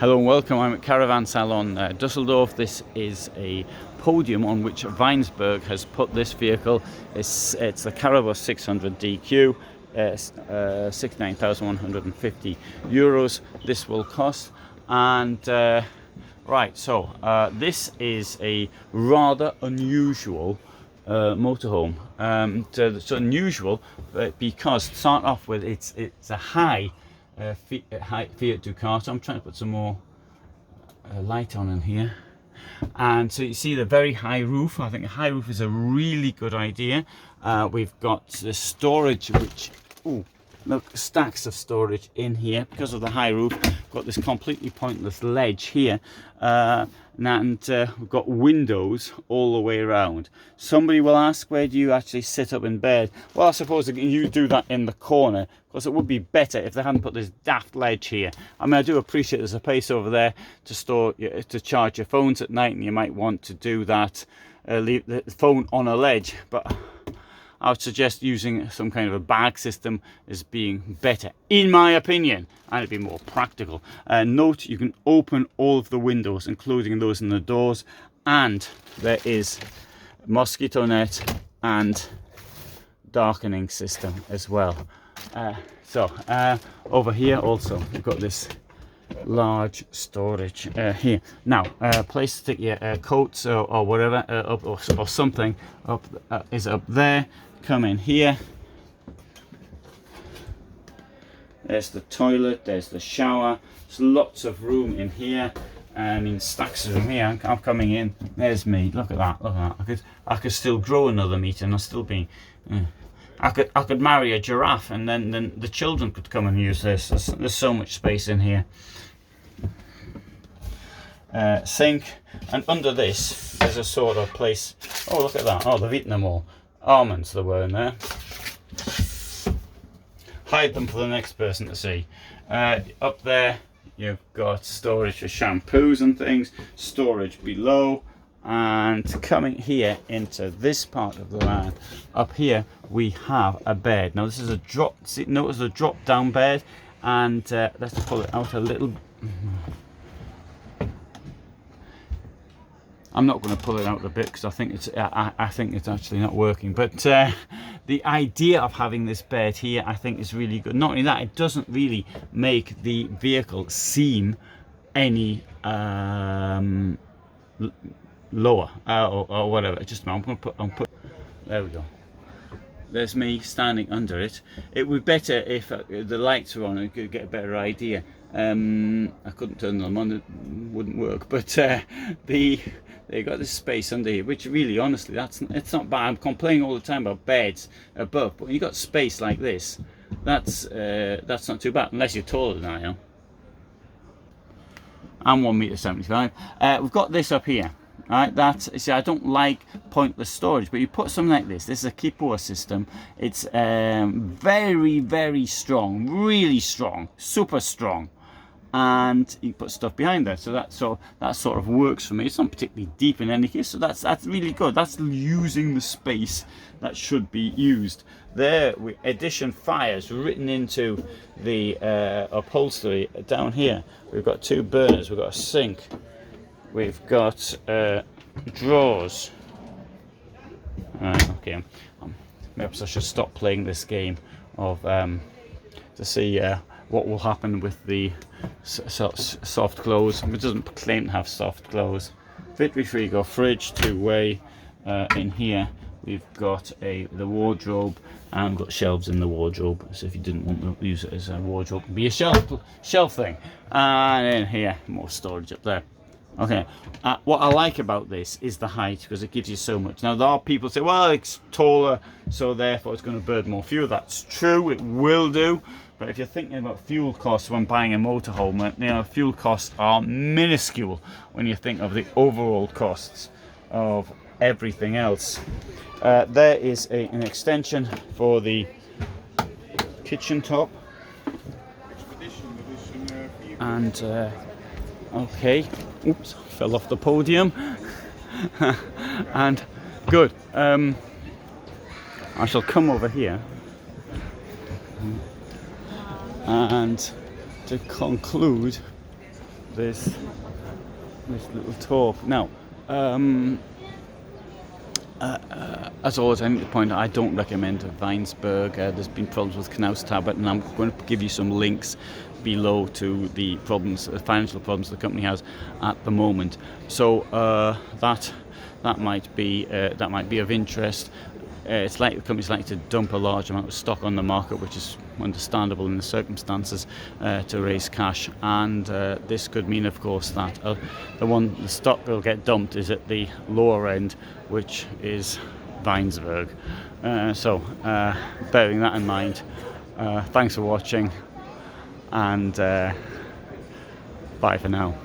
Hello and welcome, I'm at Caravan Salon Dusseldorf. This is a podium on which Weinsberg has put this vehicle. It's the CaraBus 600 DQ, 69,150 euros this will cost. And this is a rather unusual motorhome. It's unusual because to start off with, it's a high Fiat Ducato. I'm trying to put some more light on in here, and so you see the very high roof. I think a high roof is a really good idea. We've got the storage, which look, stacks of storage in here because of the high roof. Got this completely pointless ledge here, and we've got windows all the way around. Somebody will ask, where do you actually sit up in bed? Well, I suppose you do that in the corner, because it would be better if they hadn't put this daft ledge here. I mean, I do appreciate there's a place over there to charge your phones at night, and you might want to do that, leave the phone on a ledge, but I would suggest using some kind of a bag system as being better, in my opinion, and it'd be more practical. Note, you can open all of the windows, including those in the doors, and there is mosquito net and darkening system as well. Over here also, we've got this large storage here. Now, place to stick your coats or whatever up or something up is up there. Come in here. There's the toilet, there's the shower. There's lots of room in here. I mean, stacks of room here. I'm coming in. There's me. Look at that. Look at that. I could still grow another meter, and I'll still be. I could marry a giraffe, and then the children could come and use this. There's so much space in here. Sink, and under this there's a sort of place. Oh, look at that. Oh, they've eaten them all. Almonds there were in there. Hide them for the next person to see. Up there you've got storage for shampoos and things, storage below, and coming here into this part of the van, up here we have a bed. Now this is a drop, notice the drop down bed, and let's pull it out a little. I'm not going to pull it out a bit because I think it's actually not working. But the idea of having this bed here, I think, is really good. Not only that, it doesn't really make the vehicle seem any lower or whatever. Just I'm going to put. There we go. There's me standing under it. It would be better if the lights were on and you could get a better idea. I couldn't turn them on, it wouldn't work. But they got this space under here, which really, honestly, it's not bad. I'm complaining all the time about beds above, but when you got space like this, that's not too bad, unless you're taller than I am. I'm 1.75 m. We've got this up here. Right, see, I don't like pointless storage, but you put something like this. This is a Kipua system. It's very, very strong, really strong, super strong, and you put stuff behind there. So that sort of works for me. It's not particularly deep in any case, so that's really good. That's using the space that should be used. There, Edition Fires written into the upholstery down here. We've got two burners. We've got a sink. We've got drawers. Okay, perhaps I should stop playing this game of to see what will happen with the soft close. It doesn't claim to have soft close. Victory Frigo fridge, two-way. In here we've got the wardrobe, and we've got shelves in the wardrobe. So if you didn't want to use it as a wardrobe, it can be a shelf thing. And in here, more storage up there. Okay, what I like about this is the height, because it gives you so much. Now there are people who say, well, it's taller, so therefore it's going to burn more fuel. That's true, it will do. But if you're thinking about fuel costs when buying a motorhome, fuel costs are minuscule when you think of the overall costs of everything else. There is an extension for the kitchen top. And okay, oops, fell off the podium. And good. I shall come over here, and to conclude, this little talk. Now, as always, I need to point out I don't recommend Weinsberg. There's been problems with Knaus Tabbert, and I'm going to give you some links below to the problems, the financial problems the company has at the moment. So that might be of interest. It's like the company's like to dump a large amount of stock on the market, which is understandable in the circumstances, to raise cash, and this could mean, of course, that the stock that will get dumped is at the lower end, which is Weinsberg. So bearing that in mind, thanks for watching, and bye for now.